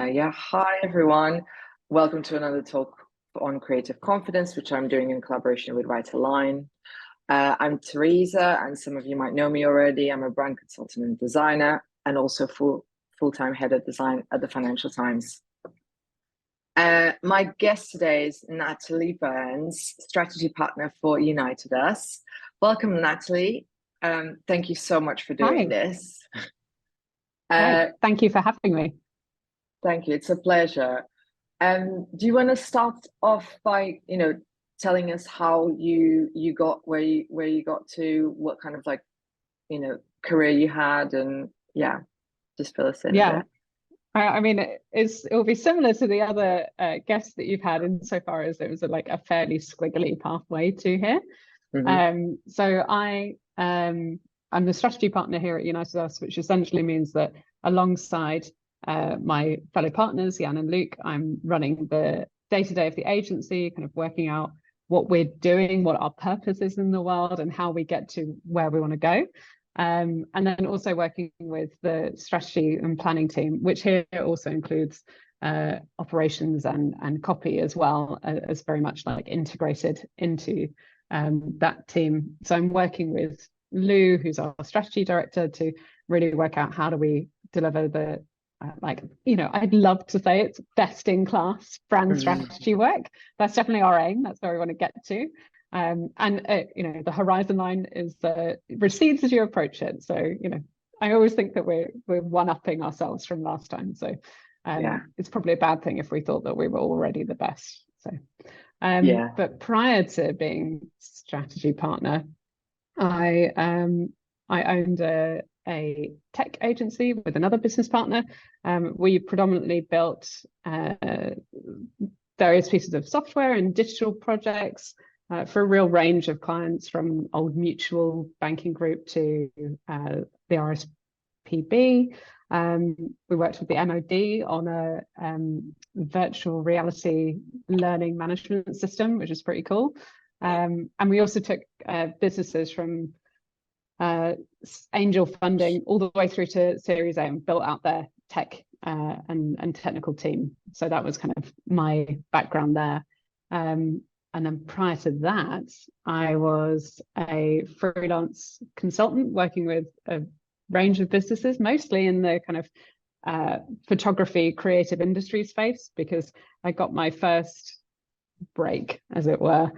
Hi everyone. Welcome to another talk on creative confidence, which I'm doing in collaboration with Right Align. I'm Teresa, and some of you might know me already. I'm a brand consultant and designer, and also full-time head of design at the Financial Times. My guest today is Natalie Burns, strategy partner for United Us. Welcome, Natalie. Thank you so much for doing this. Thank you for having me. Thank you. It's a pleasure. Do you want to start off by, telling us how you got where you got to, what kind of career you had, and just fill us in a bit. I mean, it'll be similar to the other guests that you've had insofar as it was a fairly squiggly pathway to here. Mm-hmm. So I'm the strategy partner here at United Us, which essentially means that alongside my fellow partners, Jan and Luke, I'm running the day-to-day of the agency, kind of working out what we're doing, what our purpose is in the world, and how we get to where we want to go. And then also working with the strategy and planning team, which here also includes operations and copy as well, as very much integrated into that team. So I'm working with Lou, who's our strategy director, to really work out how do we deliver the I'd love to say it's best in class brand strategy work. That's definitely our aim. That's where we want to get to. The horizon line is recedes as you approach it. So, I always think that we're one-upping ourselves from last time. So it's probably a bad thing if we thought that we were already the best. So, but prior to being strategy partner, I owned a tech agency with another business partner. We predominantly built various pieces of software and digital projects for a real range of clients, from Old Mutual banking group to the RSPB. We worked with the MOD on a virtual reality learning management system, which is pretty cool. And we also took businesses from angel funding all the way through to Series A and built out their tech and technical team. So that was kind of my background there. And then prior to that, I was a freelance consultant working with a range of businesses, mostly in the kind of photography creative industry space, because I got my first break, as it were,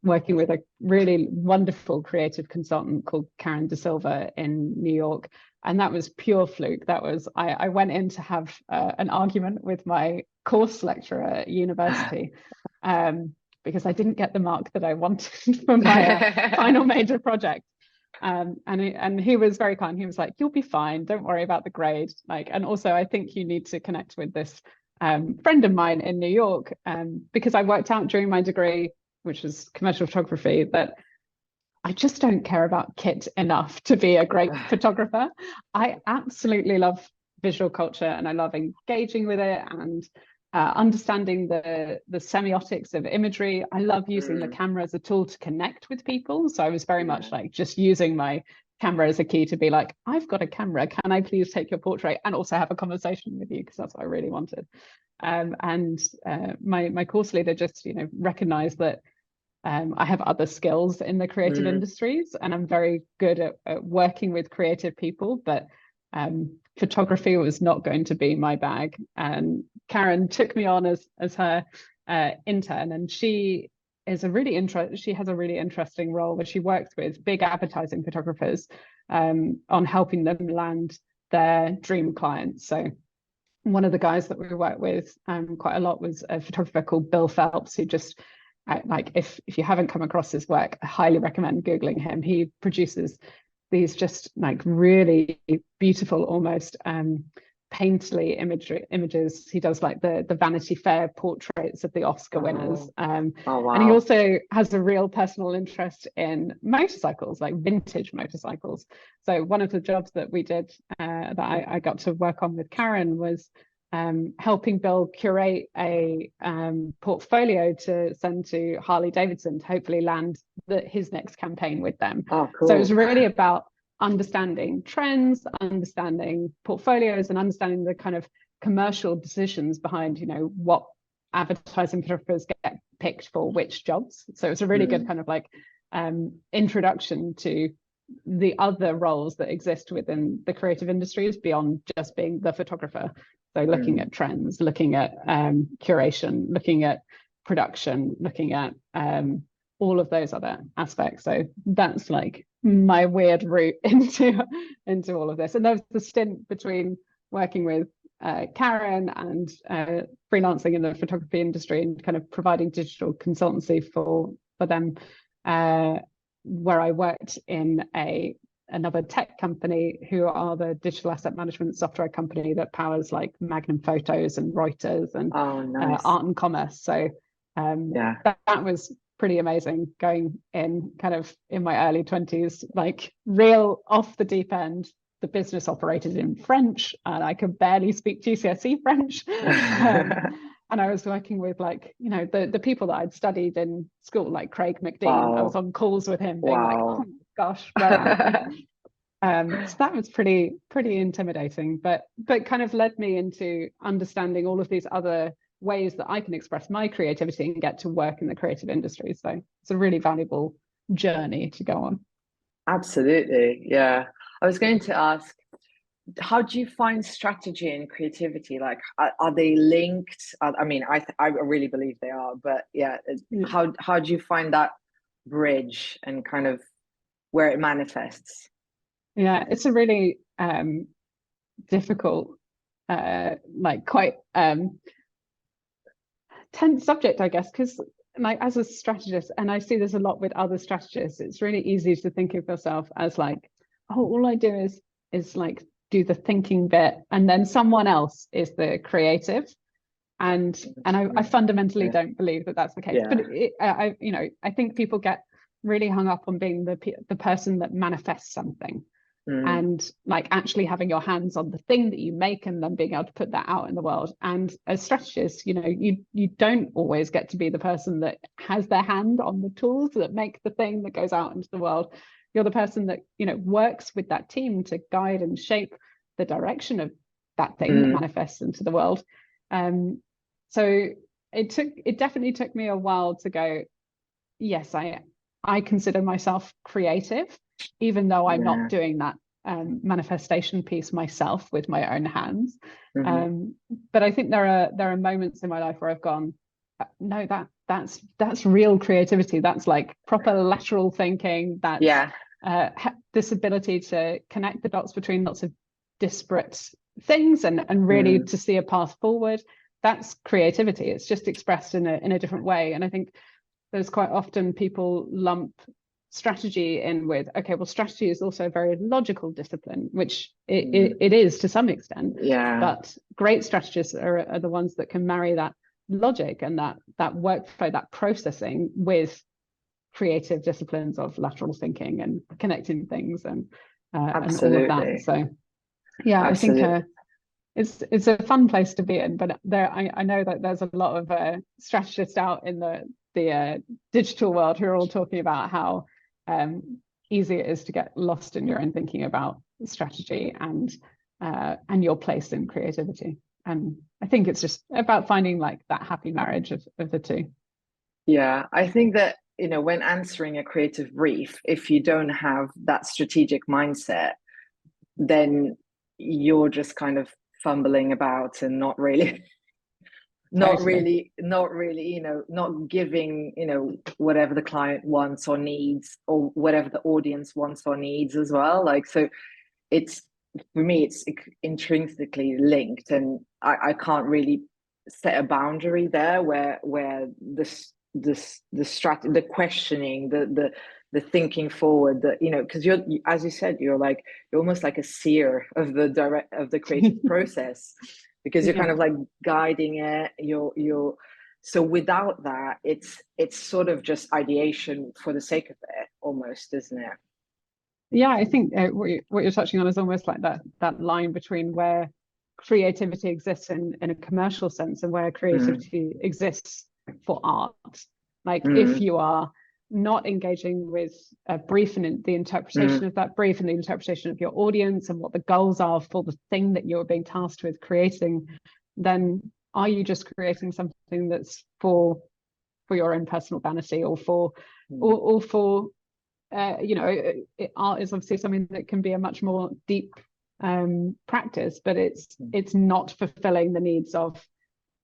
working with a really wonderful creative consultant called Karen De Silva in New York. And that was pure fluke. That was, I went in to have an argument with my course lecturer at university because I didn't get the mark that I wanted for my final major project. And he was very kind. He was like, "You'll be fine. Don't worry about the grade." And also, I think you need to connect with this friend of mine in New York, because I worked out during my degree, which was commercial photography, that I just don't care about kit enough to be a great photographer. I absolutely love visual culture, and I love engaging with it and understanding the semiotics of imagery. I love using the camera as a tool to connect with people. So I was very much just using my camera as a key to be like, "I've got a camera, can I please take your portrait and also have a conversation with you?" Because that's what I really wanted. My course leader just recognized that I have other skills in the creative industries, and I'm very good at working with creative people, but photography was not going to be my bag. And Karen took me on as her intern, and she has a really interesting role where she works with big advertising photographers on helping them land their dream clients. So one of the guys that we worked with quite a lot was a photographer called Bill Phelps, who just if you haven't come across his work, I highly recommend Googling him. He produces these just really beautiful, almost painterly images. He does the Vanity Fair portraits of the Oscar winners. Wow. And he also has a real personal interest in motorcycles, like vintage motorcycles. So one of the jobs that we did that I got to work on with Karen was helping Bill curate a portfolio to send to Harley Davidson to hopefully land his next campaign with them. Oh, cool. So it was really about understanding trends, understanding portfolios, and understanding the kind of commercial decisions behind, what advertising photographers get picked for which jobs. So it's a really good kind of like introduction to the other roles that exist within the creative industries beyond just being the photographer. So looking at trends, looking at curation, looking at production, looking at all of those other aspects. So that's like my weird route into all of this. And there's the stint between working with Karen and freelancing in the photography industry and kind of providing digital consultancy for them, where I worked in another tech company who are the digital asset management software company that powers like Magnum Photos and Reuters and Art and Commerce. So that was pretty amazing, going in kind of in my early 20s, like real off the deep end. The business operated in French and I could barely speak GCSE French. And I was working with like, the people that I'd studied in school, like Craig McDean. Wow. I was on calls with him being like, oh my gosh, where am I? So that was pretty intimidating, but kind of led me into understanding all of these other ways that I can express my creativity and get to work in the creative industry. So it's a really valuable journey to go on. Absolutely. Yeah. I was going to ask, how do you find strategy and creativity? Like, are they linked? I mean, I really believe they are, but how do you find that bridge and kind of where it manifests? Yeah, it's a really difficult, like quite tense subject, I guess, because like as a strategist, and I see this a lot with other strategists, it's really easy to think of yourself as like, oh, all I do is like do the thinking bit, and then someone else is the creative. And I fundamentally don't believe that that's the case. But I think people get really hung up on being the person that manifests something, and like actually having your hands on the thing that you make and then being able to put that out in the world. And as strategists, you don't always get to be the person that has their hand on the tools that make the thing that goes out into the world. You're the person that works with that team to guide and shape the direction of that thing that manifests into the world. So it definitely took me a while to go, yes, I consider myself creative, even though I'm not doing that manifestation piece myself with my own hands. But I think there are moments in my life where I've gone, no, that's real creativity. That's like proper lateral thinking. That's this ability to connect the dots between lots of disparate things and really to see a path forward. That's creativity. It's just expressed in a different way. And I think there's quite often people lump strategy in with, okay, well, strategy is also a very logical discipline, which it is to some extent. But great strategists are the ones that can marry that logic and that workflow, that processing with creative disciplines of lateral thinking and connecting things and all of that. So I think it's a fun place to be in, but I know that there's a lot of strategists out in the digital world who are all talking about how easy it is to get lost in your own thinking about strategy and your place in creativity. And I think it's just about finding like that happy marriage of the two. Yeah, I think that when answering a creative brief, if you don't have that strategic mindset, then you're just kind of fumbling about and not really not giving whatever the client wants or needs, or whatever the audience wants or needs as well. Like, so it's, for me, it's intrinsically linked, and I can't really set a boundary there where the questioning, the thinking forward, because you're, as you said, you're almost like a seer of the creative process, because you're kind of like guiding it. You're so without that, it's sort of just ideation for the sake of it, almost, isn't it? Yeah, I think what you're touching on is almost like that line between where creativity exists in a commercial sense and where creativity exists for art. Like if you are not engaging with a brief and the interpretation of that brief and the interpretation of your audience and what the goals are for the thing that you're being tasked with creating, then are you just creating something that's for your own personal vanity, or for you know, art is obviously something that can be a much more deep practice, but it's not fulfilling the needs of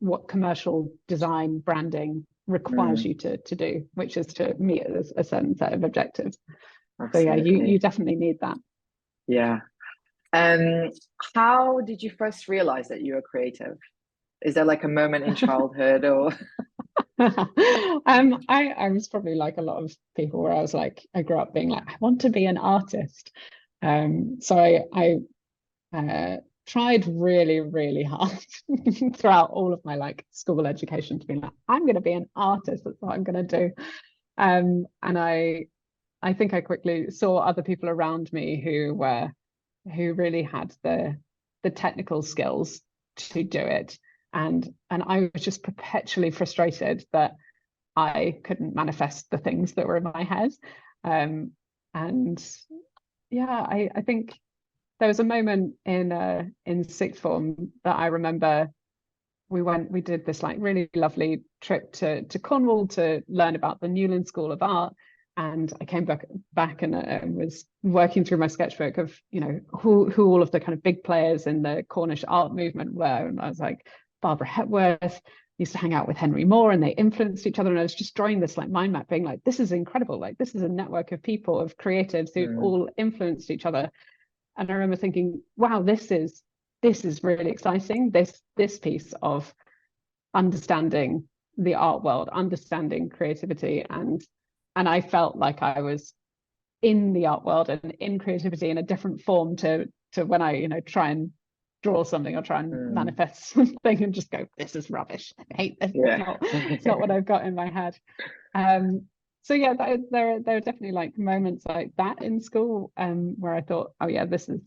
what commercial design branding requires you to do, which is to meet a certain set of objectives. Absolutely. So yeah, you definitely need that. Yeah. How did you first realize that you were creative? Is there like a moment in childhood or? I was probably like a lot of people, where I was like, I grew up being like, I want to be an artist. So I tried really, really hard throughout all of my like school education to be like, I'm going to be an artist. That's what I'm going to do. And I think I quickly saw other people around me who really had the technical skills to do it. And I was just perpetually frustrated that I couldn't manifest the things that were in my head. And yeah, I think there was a moment in sixth form that I remember. We did this like really lovely trip to Cornwall to learn about the Newland School of Art. And I came back and was working through my sketchbook of, you know, who all of the kind of big players in the Cornish art movement were. And I was like, Barbara Hepworth used to hang out with Henry Moore, and they influenced each other. And I was just drawing this like mind map, being like, this is incredible. Like, this is a network of people, of creatives who all influenced each other. And I remember thinking, wow, this is really exciting. This piece of understanding the art world, understanding creativity, and I felt like I was in the art world and in creativity in a different form to when I, you know, try and draw something or try and manifest something and just go, this is rubbish. I hate this. Yeah. It's not what I've got in my head. So yeah, there are definitely like moments like that in school where I thought, oh yeah, this is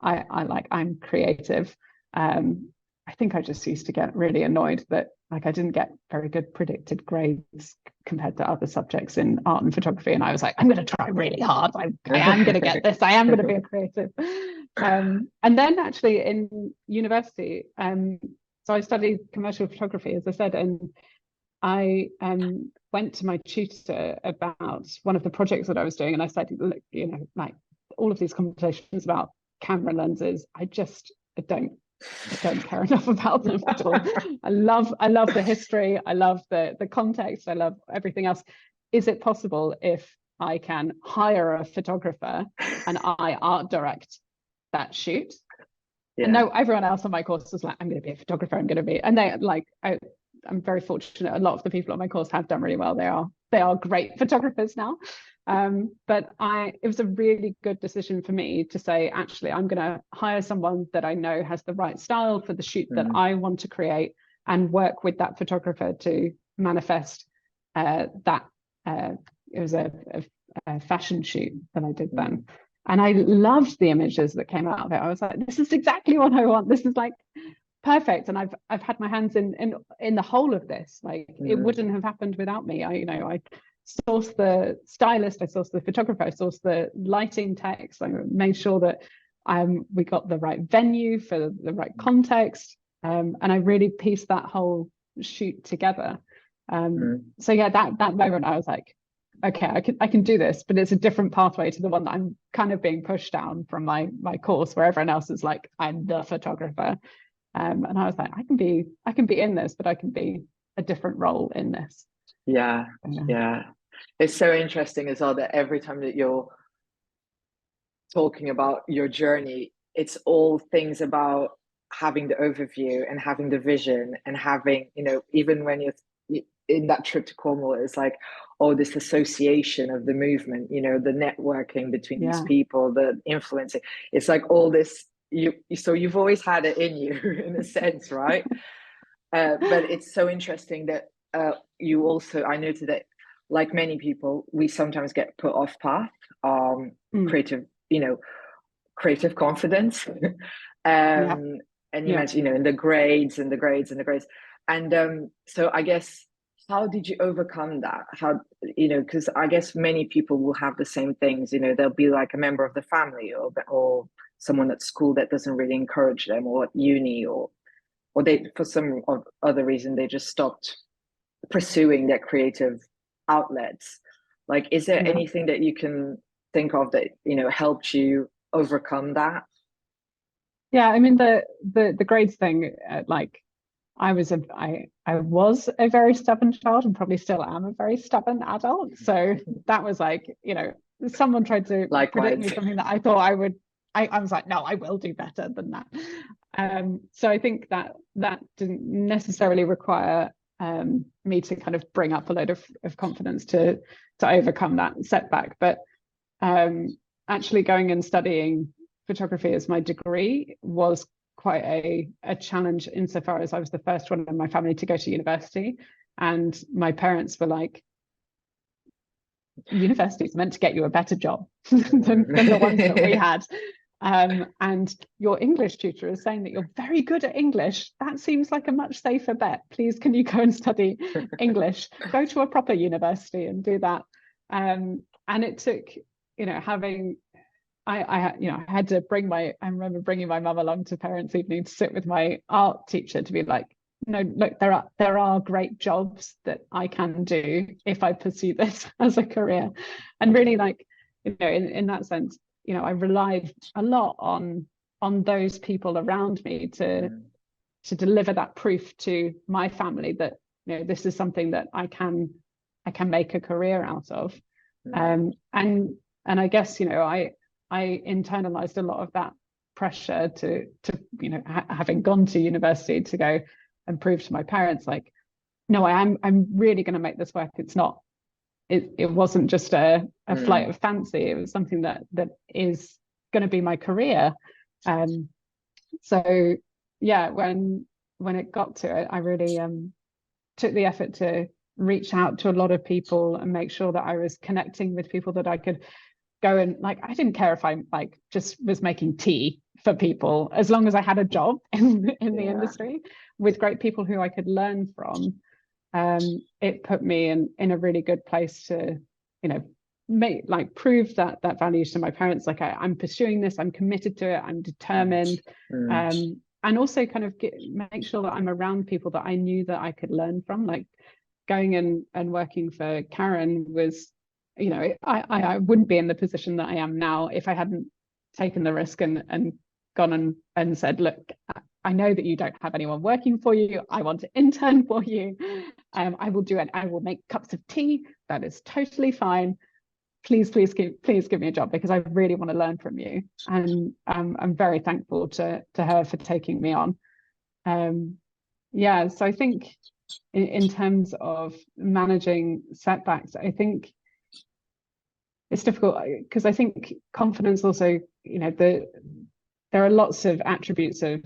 I'm creative. I think I just used to get really annoyed that like I didn't get very good predicted grades compared to other subjects in art and photography, and I was like, I'm going to try really hard. I am going to get this. I am going to be a creative. And then actually in university, so I studied commercial photography, as I said, and I went to my tutor about one of the projects that I was doing, and I said, look, you know, like all of these conversations about camera lenses, I don't care enough about them at all. I love the history, I love the context, I love everything else. Is it possible if I can hire a photographer and I art direct that shoot? Yeah. And no, everyone else on my course was like, I'm going to be a photographer, I'm going to be, and they like, I'm very fortunate. A lot of the people on my course have done really well. They are great photographers now. But it was a really good decision for me to say, actually, I'm going to hire someone that I know has the right style for the shoot that I want to create, and work with that photographer to manifest that. It was a fashion shoot that I did then. And I loved the images that came out of it. I was like, this is exactly what I want. This is like perfect. And I've had my hands in the whole of this. Like it wouldn't have happened without me. I sourced the stylist, I sourced the photographer, I sourced the lighting text, I made sure that we got the right venue for the right context, and I really pieced that whole shoot together. So yeah, that moment I was like, okay, I can do this, but it's a different pathway to the one that I'm kind of being pushed down from my course, where everyone else is like, I'm the photographer. And I was like, I can be in this, but I can be a different role in this. Yeah. It's so interesting as well that every time that you're talking about your journey, it's all things about having the overview and having the vision and having, you know, even when you're in that trip to Cornwall, it's like, oh, this association of the movement, you know, the networking between these people, the influencing. It's like all this, so you've always had it in you in a sense, right? But it's so interesting that you also, I noted that like many people, we sometimes get put off path, creative confidence. And you mentioned, you know, in the grades. And so I guess how did you overcome that? How, because I guess many people will have the same things, they'll be like a member of the family, or someone at school that doesn't really encourage them, or at uni, or they, for some other reason, they just stopped pursuing their creative outlets. Like, is there Yeah. anything that you can think of that, helped you overcome that? Yeah, I mean the grades thing, like I was a very stubborn child, and probably still am a very stubborn adult. So that was like, someone tried to predict me Likewise. something that I thought I would. I was like, no, I will do better than that. So I think that didn't necessarily require me to kind of bring up a load of confidence to overcome that setback. But actually going and studying photography as my degree was quite a challenge, insofar as I was the first one in my family to go to university, and my parents were like, university is meant to get you a better job than the ones that we had, and your English tutor is saying that you're very good at English. That seems like a much safer bet. Please, can you go and study English? Go to a proper university and do that. And it took, having I had to I remember bringing my mum along to parents' evening to sit with my art teacher to be like, no, look, there are great jobs that I can do if I pursue this as a career. And really, like, in that sense, I relied a lot on those people around me to deliver that proof to my family that, this is something that I can make a career out of. And I guess, I internalized a lot of that pressure to having gone to university, to go and prove to my parents, like, no, I'm really going to make this work. It wasn't just a flight of fancy. It was something that is going to be my career. So yeah, when it got to it, I really took the effort to reach out to a lot of people and make sure that I was connecting with people that I could go and, like, I didn't care if I like just was making tea for people, as long as I had a job in the industry with great people who I could learn from. It put me in a really good place to, prove that value to my parents. Like, I'm pursuing this, I'm committed to it, I'm determined. And also kind of make sure that I'm around people that I knew that I could learn from. Like, going and working for Karen was, I wouldn't be in the position that I am now if I hadn't taken the risk and gone and said, look, I know that you don't have anyone working for you. I want to intern for you. I will do it. I will make cups of tea. That is totally fine. Please give me a job, because I really want to learn from you. And I'm very thankful to her for taking me on. So I think in terms of managing setbacks, I think it's difficult, because I think confidence also, there are lots of attributes of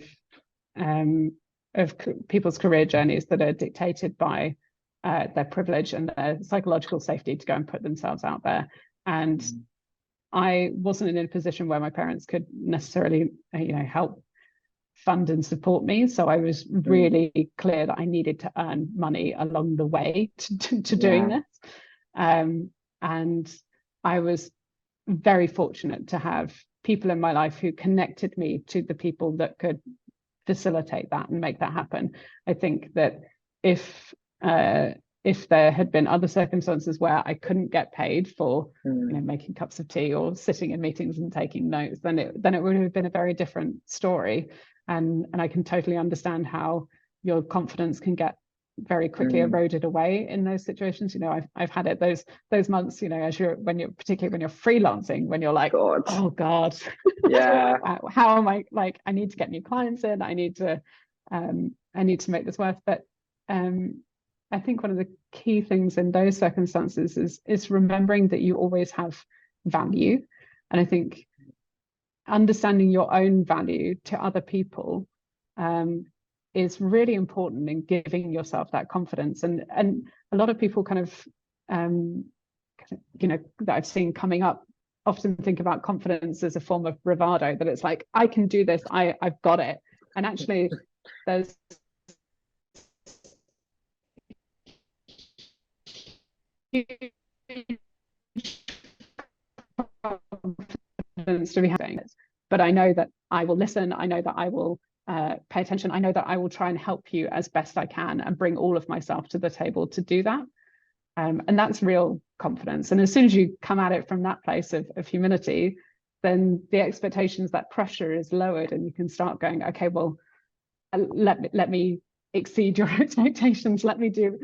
people's career journeys that are dictated by their privilege and their psychological safety to go and put themselves out there. And I wasn't in a position where my parents could necessarily, help fund and support me. So I was really clear that I needed to earn money along the way to doing this. And I was very fortunate to have people in my life who connected me to the people that could facilitate that and make that happen. I think that if there had been other circumstances where I couldn't get paid for making cups of tea or sitting in meetings and taking notes, then it would have been a very different story. And I can totally understand how your confidence can get very quickly eroded away in those situations. I've had it those months, particularly when you're freelancing, when you're like, oh God, how am I, like, I need to get new clients in, I need to make this work. But I think one of the key things in those circumstances is remembering that you always have value. And I think understanding your own value to other people is really important in giving yourself that confidence. And a lot of people kind of that I've seen coming up often think about confidence as a form of bravado, that it's like, I can do this, I've got it. And actually there's confidence to be having it. But I know that I will listen. I know that I will pay attention. I know that I will try and help you as best I can and bring all of myself to the table to do that. And that's real confidence. And as soon as you come at it from that place of humility, then the expectations, that pressure is lowered, and you can start going, okay, well, let me exceed your expectations. Let me do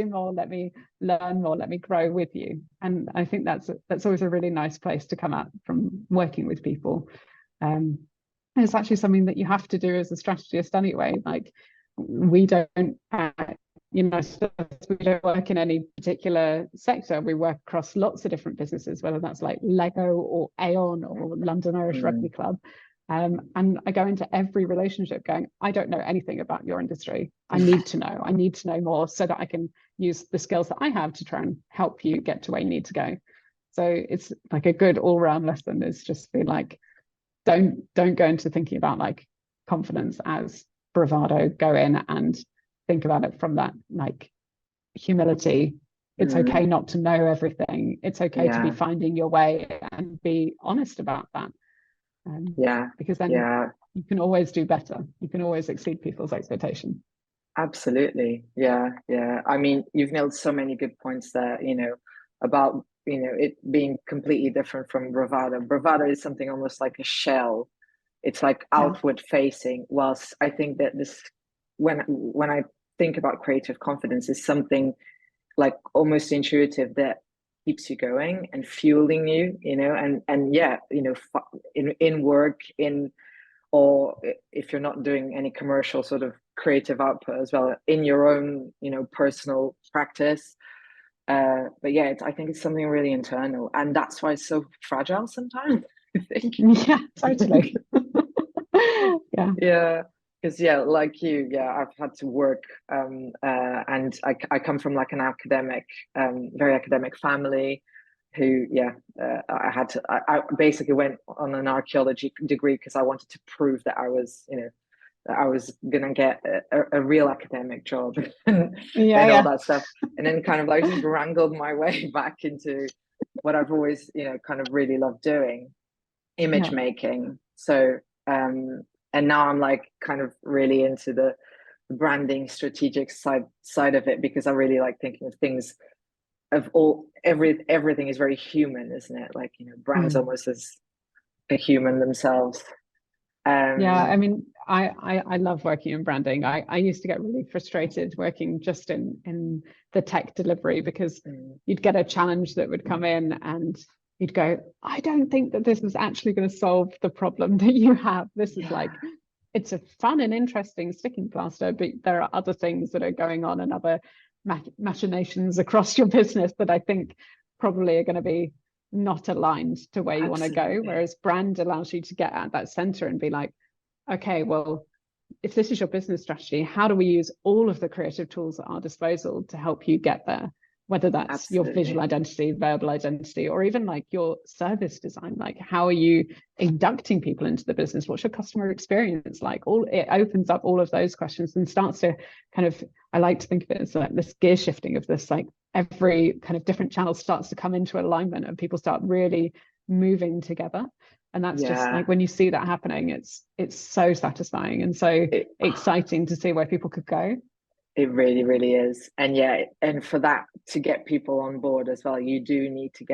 more. Let me learn more. Let me grow with you. And I think that's always a really nice place to come at from working with people. And it's actually something that you have to do as a strategist anyway. Like, we don't, we don't work in any particular sector. We work across lots of different businesses, whether that's like Lego or Aon or London Irish Rugby Club. And I go into every relationship going, I don't know anything about your industry. I need to know. I need to know more so that I can use the skills that I have to try and help you get to where you need to go. So it's like a good all-round lesson is just be like, don't go into thinking about like confidence as bravado. Go in and think about it from that like humility. It's okay not to know everything. It's okay to be finding your way and be honest about that. Because then you can always do better. You can always exceed people's expectations. Absolutely. Yeah. I mean, you've nailed so many good points there, about, it being completely different from bravado. Bravado is something almost like a shell. It's like outward facing, whilst I think that this, when I think about creative confidence, is something like almost intuitive that keeps you going and fueling you, in work, or if you're not doing any commercial sort of creative output as well, in your own, personal practice. But yeah, I think it's something really internal, and that's why it's so fragile sometimes, I think. Yeah, totally. Yeah. Because like you, I've had to work, and I come from like an academic, very academic family, who I basically went on an archaeology degree because I wanted to prove that I was gonna get a real academic job and all that stuff, and then kind of like just wrangled my way back into what I've always kind of really loved doing, image making. So and now I'm like kind of really into the branding strategic side of it, because I really like thinking of things of everything is very human, isn't it? Like, brands almost as a human themselves. I mean, I love working in branding. I used to get really frustrated working just in the tech delivery, because you'd get a challenge that would come in and you'd go, I don't think that this is actually going to solve the problem that you have. This is like, it's a fun and interesting sticking plaster, but there are other things that are going on and other machinations across your business that I think probably are going to be not aligned to where you want to go. Whereas brand allows you to get at that center and be like, okay, well, if this is your business strategy, how do we use all of the creative tools at our disposal to help you get there? Whether that's your visual identity, verbal identity, or even like your service design. Like, how are you inducting people into the business? What's your customer experience like? It opens up all of those questions and starts to kind of, I like to think of it as like this gear shifting of this, like every kind of different channel starts to come into alignment and people start really moving together. And that's just like, when you see that happening, it's so satisfying and so exciting to see where people could go. It really, really is. And and for that to get people on board as well, you do need to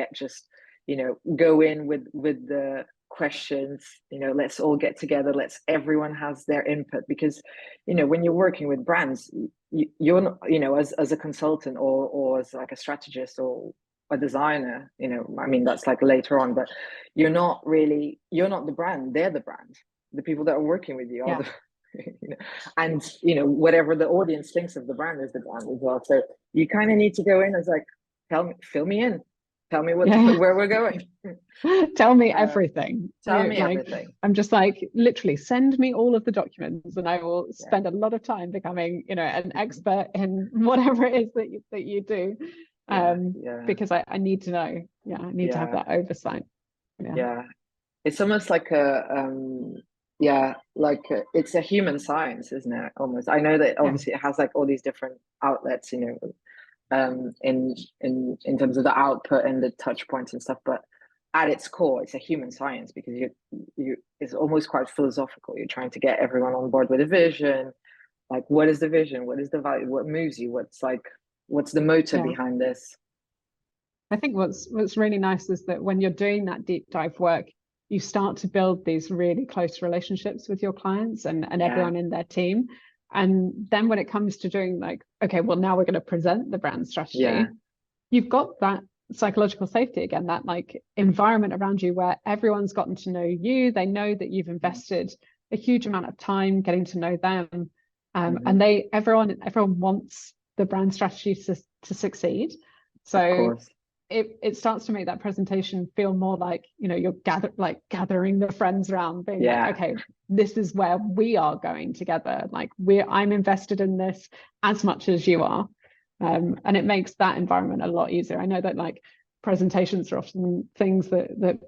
go in with the questions, let's all get together, everyone has their input, because, when you're working with brands, you're not, as a consultant or as like a strategist or a designer, I mean, that's like later on, but you're not the brand, they're the brand. The people that are working with you are the and whatever the audience thinks of the brand is the brand as well. So you kind of need to go in as like, fill me in, tell me where we're going. Tell me everything. Tell me everything. I'm just like, literally send me all of the documents and I will spend a lot of time becoming an expert in whatever it is that you do, because I need to know. I need to have that oversight. It's almost like it's a human science, isn't it? Almost. I know that obviously it has like all these different outlets, in terms of the output and the touch points and stuff, but at its core, it's a human science, because you it's almost quite philosophical. You're trying to get everyone on board with a vision. Like, what is the vision? What is the value? What moves you? What's the motor behind this? I think what's really nice is that when you're doing that deep dive work, you start to build these really close relationships with your clients and everyone in their team. And then when it comes to doing like, okay, well, now we're going to present the brand strategy, you've got that psychological safety again, that like environment around you where everyone's gotten to know you. They know that you've invested a huge amount of time getting to know them. And everyone wants the brand strategy to succeed. So it starts to make that presentation feel more like, you know, you're gathering the friends around, being like, okay, this is where we are going together. Like I'm invested in this as much as you are. And it makes that environment a lot easier. I know that like presentations are often things that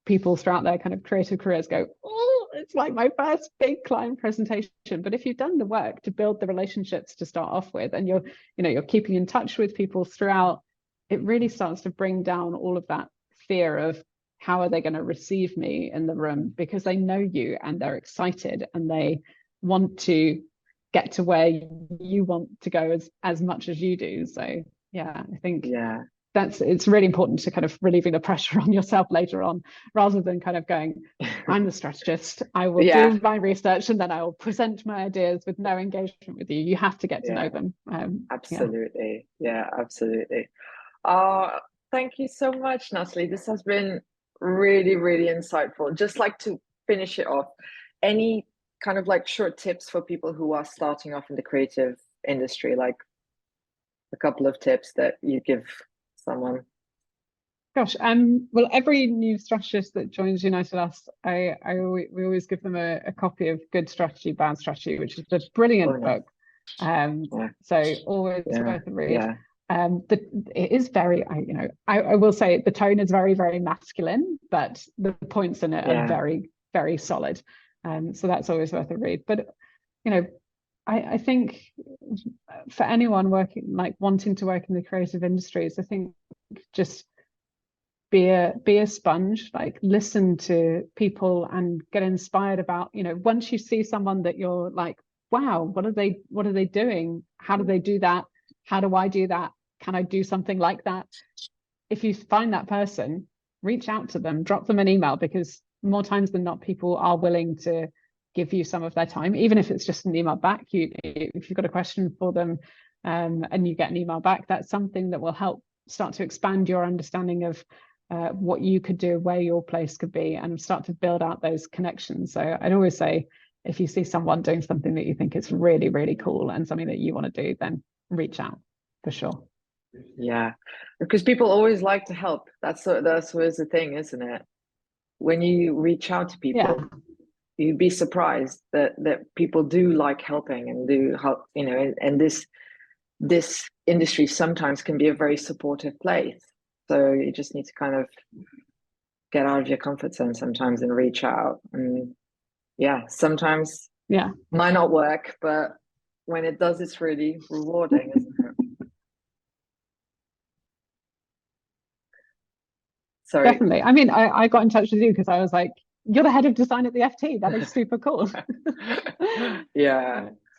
people throughout their kind of creative careers go, oh, it's like my first big client presentation. But if you've done the work to build the relationships to start off with, and you're keeping in touch with people throughout, it really starts to bring down all of that fear of how are they going to receive me in the room, because they know you and they're excited and they want to get to where you want to go as much as you do. So yeah, I think it's really important to kind of relieving the pressure on yourself later on, rather than kind of going, I'm the strategist, I will do my research and then I will present my ideas with no engagement with you. You have to get to know them. Absolutely. Absolutely. Thank you so much, Natalie. This has been really, really insightful. Just like to finish it off, any kind of like short tips for people who are starting off in the creative industry, like a couple of tips that you give someone? Gosh, well, every new strategist that joins United Us, we always give them a copy of Good Strategy, Bad Strategy, which is a brilliant book. So always worth a read. It is very, I will say the tone is very, very masculine, but the points in it are very, very solid. So that's always worth a read. But I think for anyone wanting to work in the creative industries, I think just be a sponge, like listen to people and get inspired about, once you see someone that you're like, wow, what are they doing? How do they do that? How do I do that? Can I do something like that? If you find that person, reach out to them, drop them an email, because more times than not, people are willing to give you some of their time, even if it's just an email back. If you've got a question for them and you get an email back, that's something that will help start to expand your understanding of what you could do, where your place could be, and start to build out those connections. So I'd always say, if you see someone doing something that you think is really, really cool and something that you want to do, then reach out for sure. Yeah, because people always like to help. That's always the thing, isn't it? When you reach out to people, you'd be surprised that people do like helping and do help, and this industry sometimes can be a very supportive place. So you just need to kind of get out of your comfort zone sometimes and reach out. And sometimes might not work, but when it does, it's really rewarding, isn't it? Sorry. Definitely. I mean, I got in touch with you because I was like, you're the head of design at the FT. That is super cool. So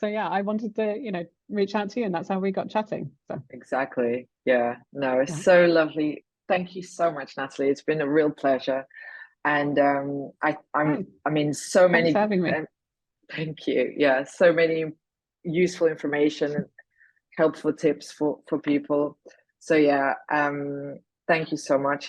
I wanted to, reach out to you, and that's how we got chatting. So exactly. Yeah. No, it's so lovely. Thank you so much, Natalie. It's been a real pleasure. And I mean, so many. Thanks for having me. Thank you. Yeah, so many useful information and helpful tips for people. So thank you so much.